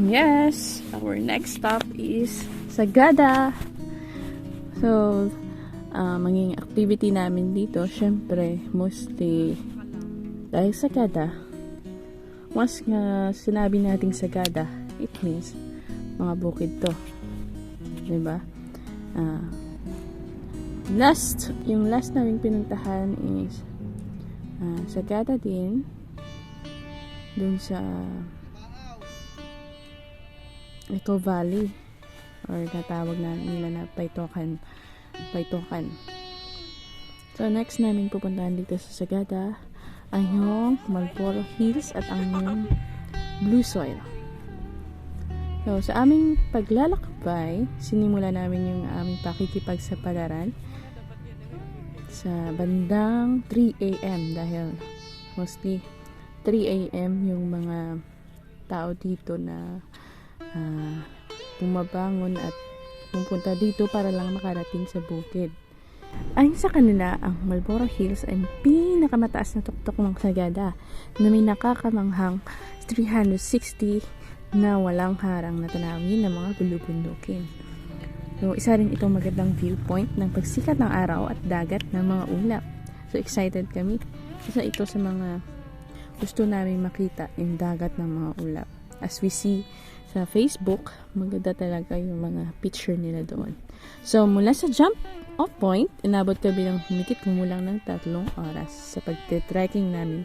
Yes, our next stop is Sagada. So, maging activity namin dito, syempre, mostly dahil Sagada. Once nga sinabi nating Sagada, it means mga bukid to. Diba? Yung last naming pinuntahan is Sagada din. Dun sa Eco Valley, or natawag na nila na Paitokan. So next namin pupuntahan dito sa Sagada ang yung Marlboro Hills at ang yung Blue Soil. So sa aming paglalakbay, sinimula namin yung aming pakikipagsapalaran sa bandang 3 AM dahil mostly 3 AM yung mga tao dito na bumabangon at pupunta dito para lang makarating sa bukid. Ayon sa kanila, ang Marlboro Hills ay pinakamataas na tuktok ng Sagada na may nakakamanghang 360 na walang harang na tanawin ng mga bulubundukin. So, isa rin itong magandang viewpoint ng pagsikat ng araw at dagat ng mga ulap. So, excited kami. Isa ito sa mga gusto namin makita, yung dagat ng mga ulap. As we see sa Facebook, maganda talaga yung mga picture nila doon. So, mula sa jump off point, inabot kami ng humigit kumulang ng 3 oras sa pagte-trekking namin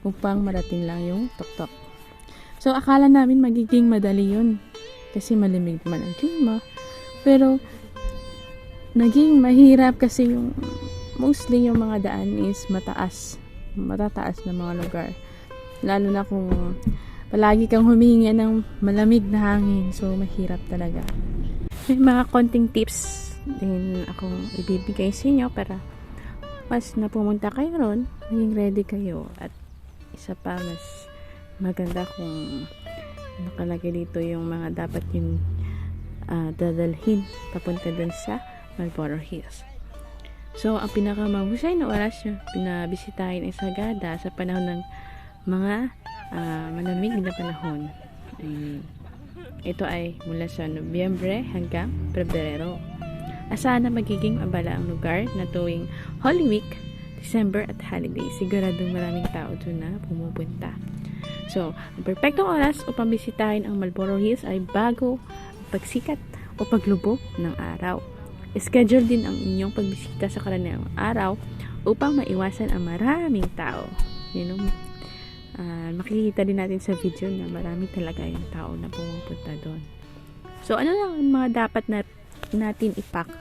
upang marating lang yung tuktok. So, akala namin magiging madali yun kasi malimig man ang klima. Pero, naging mahirap kasi yung mostly yung mga daan is matataas na mga lugar. Lalo na kung palagi kang humihinga ng malamig na hangin. So, mahirap talaga. May mga konting tips din akong ibibigay sa inyo para mas na pumunta kayo ron, maging ready kayo. At isa pa, mas maganda kung nakalagay dito yung mga dapat yung dadalhin papunta dun sa Marlboro Hills. So, ang pinakamahusay na oras yung pinabisitahin ay Sagada sa panahon ng mga malamig na panahon. Ito ay mula sa Nobyembre hanggang Pebrero. Asahan na magiging abala ang lugar na tuwing Holy Week, December at holiday. Siguradong maraming tao doon na pumupunta. So, ang perfectong oras upang bisitahin ang Marlboro Hills ay bago pagsikat o paglubog ng araw. Schedule din ang inyong pagbisita sa karaniwang araw upang maiwasan ang maraming tao. Makikita din natin sa video na marami talaga yung tao na pumupunta doon. So, ano lang ang mga dapat natin ipack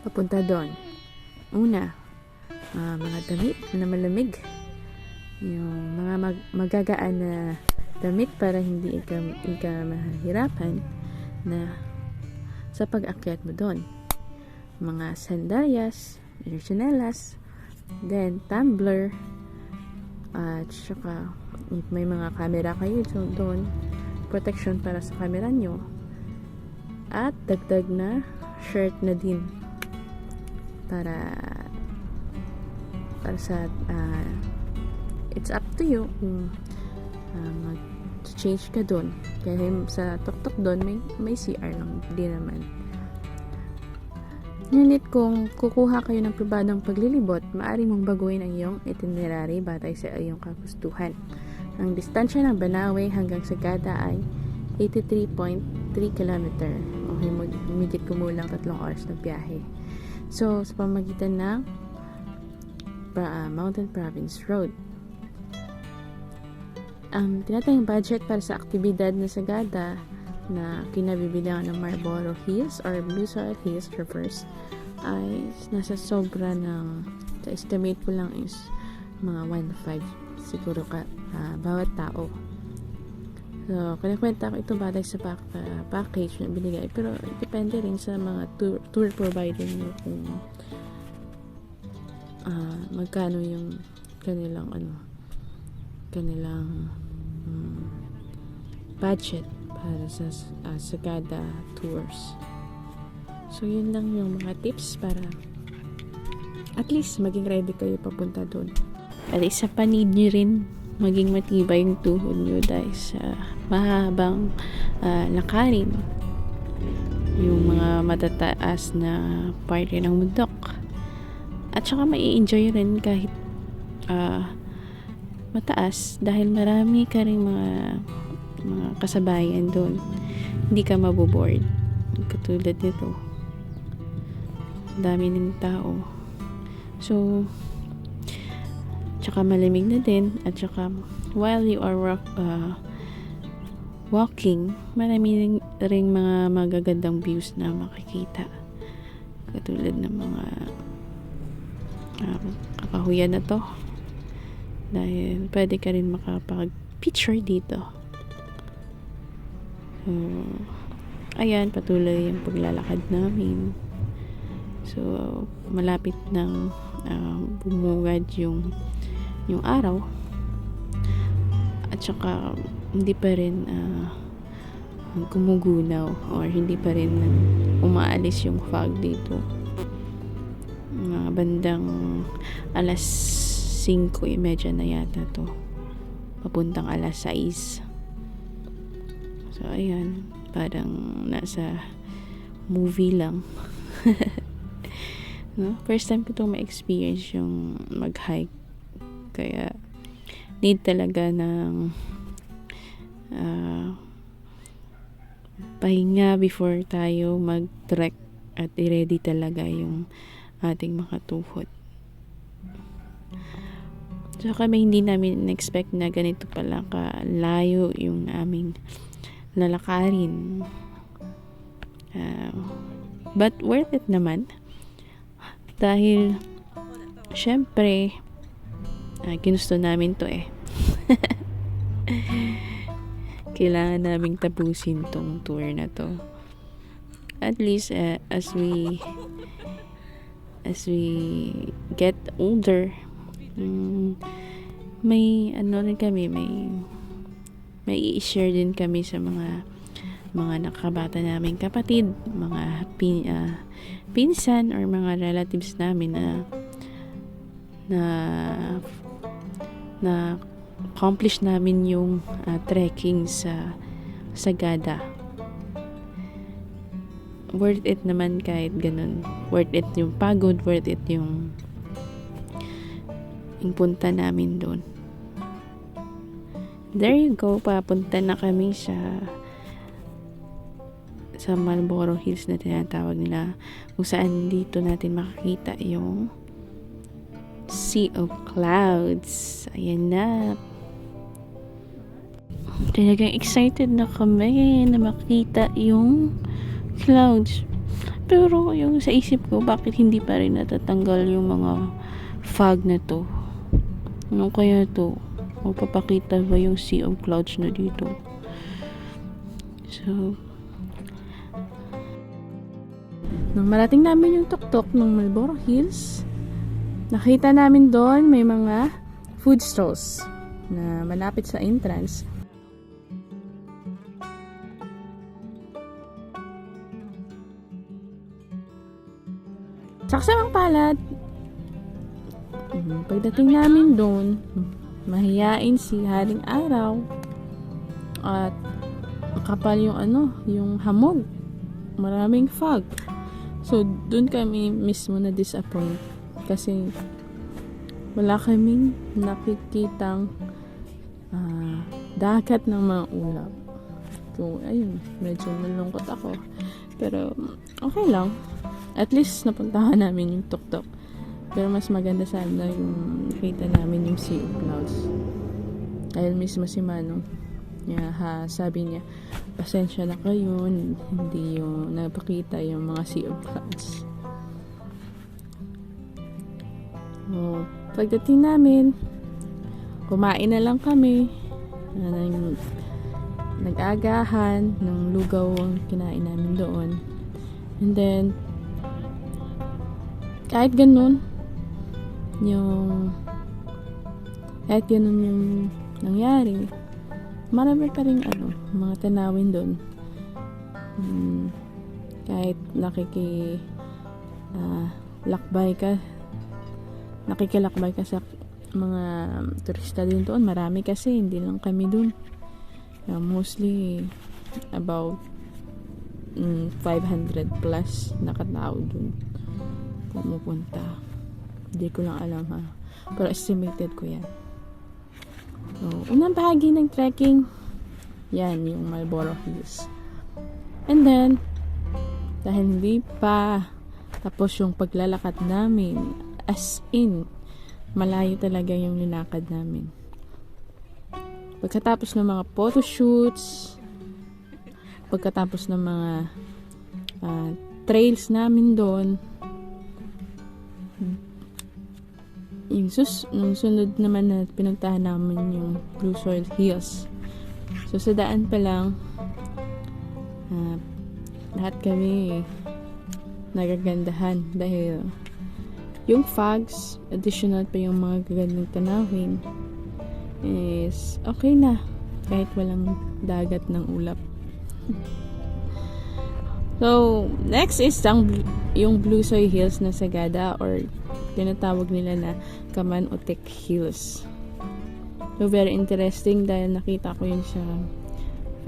papunta doon? Una, mga damit na malamig. Yung mga magagaan na damit para hindi ka mahihirapan na sa pag-akyat mo doon. Mga sandalias, chinelas, then tumbler, at saka may mga camera kayo doon, protection para sa camera nyo, at dagdag na shirt na din para sa it's up to you kung mag-change ka doon kasi sa tuktok doon may CR lang din naman. Ngunit kung kukuha kayo ng pribadong paglilibot, maaari mong baguhin ang iyong itinerary batay sa iyong kagustuhan. Ang distansya ng Banawe hanggang Sagada ay 83.3 km. Humigit kumulang 3 oras na biyahe. So, sa pamagitan ng Mountain Province Road. Ang tinatayang budget para sa aktibidad na Sagada na kinabibilangan ng Marlboro Hills or Blue Soil Hills Reverse ay nasa sobra ng, sa estimate ko lang is mga 1.5 siguro bawat tao. So, kinakwenta ko ito batay sa package na binigay, pero depende rin sa mga tour provider nyo kung magkano yung kanilang budget para sa Sagada tours. So yun lang yung mga tips para at least maging ready kayo papunta doon. At isa pa, need nyo rin maging matibay yung tuhod nyo dahil sa mahabang lakarin, yung mga matataas na part ng bundok. At saka mai-enjoy rin kahit mataas dahil marami ka rin mga kasabayan doon. Hindi ka maboboard. Katulad nito. Dami ng tao. So, tsaka malamig na din. At tsaka, while you are walking, marami ring mga magagandang views na makikita. Katulad ng mga kakahuyan na to. Dahil pwede ka rin makapag-picture dito. So, ayan, patuloy yung paglalakad namin. So, malapit nang bumungad yung araw. At saka, hindi pa rin gumugunaw or hindi pa rin umaalis yung fog dito. Mga bandang alas 5:30 na yata to. Papuntang alas 6. So, ayan. Parang nasa movie lang. No? First time ko itong ma-experience yung mag-hike. Kaya, need talaga ng pahinga before tayo mag-trek at i-ready talaga yung ating mga tuhod. So kami hindi namin expect na ganito pala kalayo yung aming lalakarin. But worth it naman. Dahil syempre ginusto namin to eh. Kailangan naming tapusin tong tour na to. At least as we get older, may rin kami, may i-share din kami sa mga nakabata naming kapatid, mga pinsan or mga relatives namin na accomplish namin yung trekking sa Sagada. Worth it naman kahit ganun. Worth it yung pagod, worth it yung punta namin doon. There you go, papunta na kami sa Marlboro Hills na tinatawag nila, kung saan dito natin makikita yung Sea of Clouds. Ayan na. Talagang excited na kami na makita yung clouds. Pero yung sa isip ko, bakit hindi pa rin natatanggal yung mga fog na to? Ano kaya to? Magpapakita ba yung Sea of Clouds na dito? So, nung marating namin yung tuktok ng Marlboro Hills, nakita namin doon may mga food stalls na malapit sa entrance. Saksamang palad, pagdating namin doon, mahiyain si Haring Araw at kapal yung hamog. Maraming fog. So, doon kami mismo na disappoint kasi wala kaming nakikitang dagat ng mga ulap. So, ayun, medyo nalungkot ako. Pero, okay lang. At least, napuntahan namin yung tuktok. Pero mas maganda sana yung nakita namin yung Sea of Clouds. Dahil mismo si Manong, sabi niya, pasensya na kayo, hindi yung napakita yung mga Sea of Clouds. So, pagdating namin, kumain na lang kami. Nag-agahan ng lugaw ang kinain namin doon. And then, kahit ganun, yung kahit ganun yung nangyari, marami pa rin mga tanawin doon. Kahit nakikilakbay ka sa mga turista din doon, marami kasi, hindi lang kami doon. Mostly about 500 plus nakatao doon pumupunta. Hindi ko lang alam pero estimated ko yan. So, unang bahagi ng trekking, yan yung Marlborough Hills. And then, dahil hindi pa tapos yung paglalakad namin, as in, malayo talaga yung linakad namin. Pagkatapos ng mga photoshoots, pagkatapos ng mga trails namin doon, nung sunod naman na pinuntahan namin yung Blue Soil Hills. So sa daan pa lang, lahat kami nagagandahan dahil yung fogs, additional pa yung mga gagandang tanawin, is okay na kahit walang dagat ng ulap. So next is yung Blue Soil Hills na Sagada, or tinatawag nila na Kaman-Otek Hills. So very interesting dahil nakita ko yun sa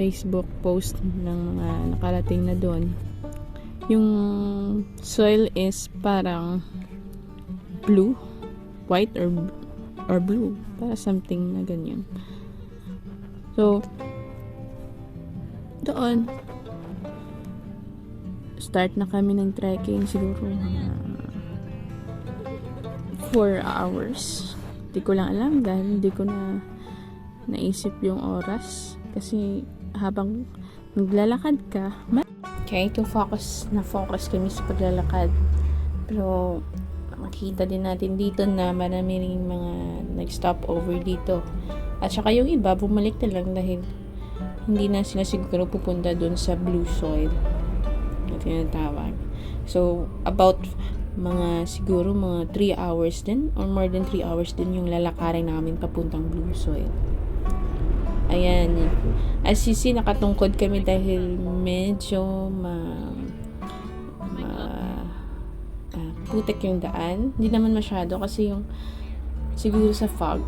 Facebook post ng mga nakarating na doon. Yung soil is parang blue, white or blue, para something na ganyan. So doon start na kami ng trekking, siguro 4 hours. Hindi ko lang alam dahil hindi ko na naisip yung oras, kasi habang naglalakad ka, okay, focus kami sa paglalakad. Pero makita din natin dito na marami ring mga nag-stop over dito. At saka yung iba bumalik na lang dahil hindi na sila siguro pupunta dun sa Blue Soil na tinatawag. So about siguro mga 3 hours din, or more than 3 hours din yung lalakarin namin papuntang Blue Soil. Ayan, as you see, nakatungkod kami dahil medyo putik yung daan. Hindi naman masyado kasi yung siguro sa fog,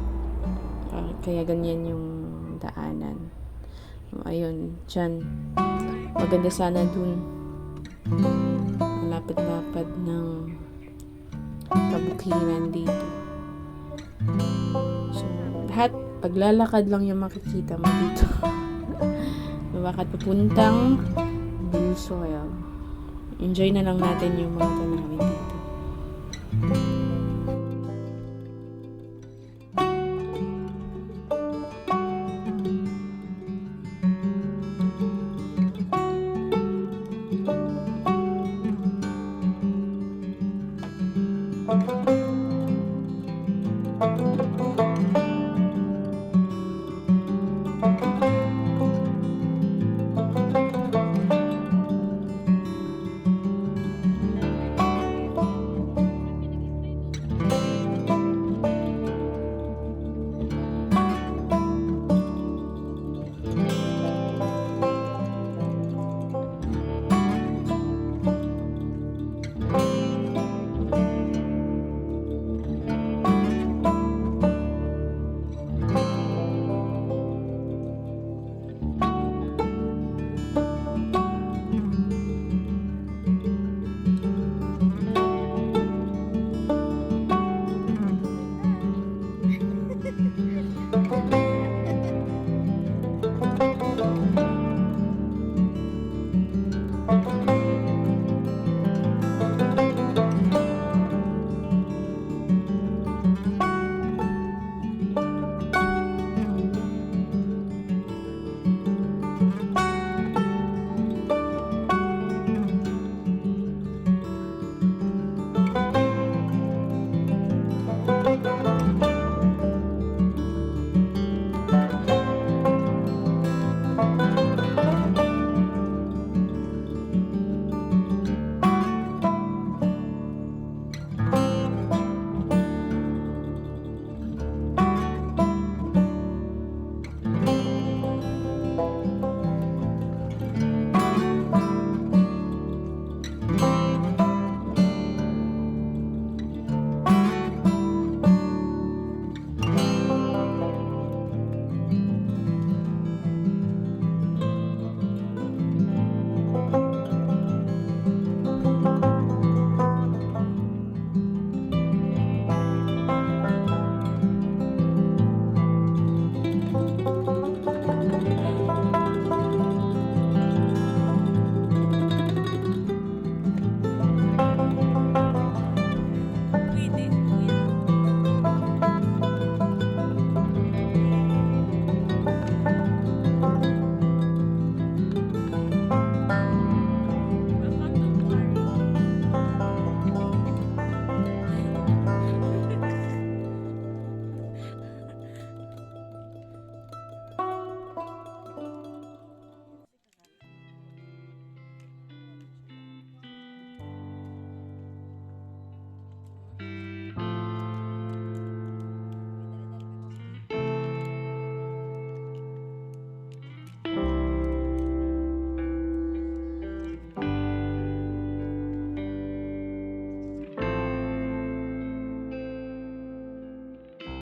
kaya ganyan yung daanan. Ayun, dyan maganda sana dun malapad-lapad ng kabukiran dito. So lahat paglalakad lang yung makikita mo dito. Lumakad papuntang Blue Soil. Enjoy na lang natin yung mga tanawin dito.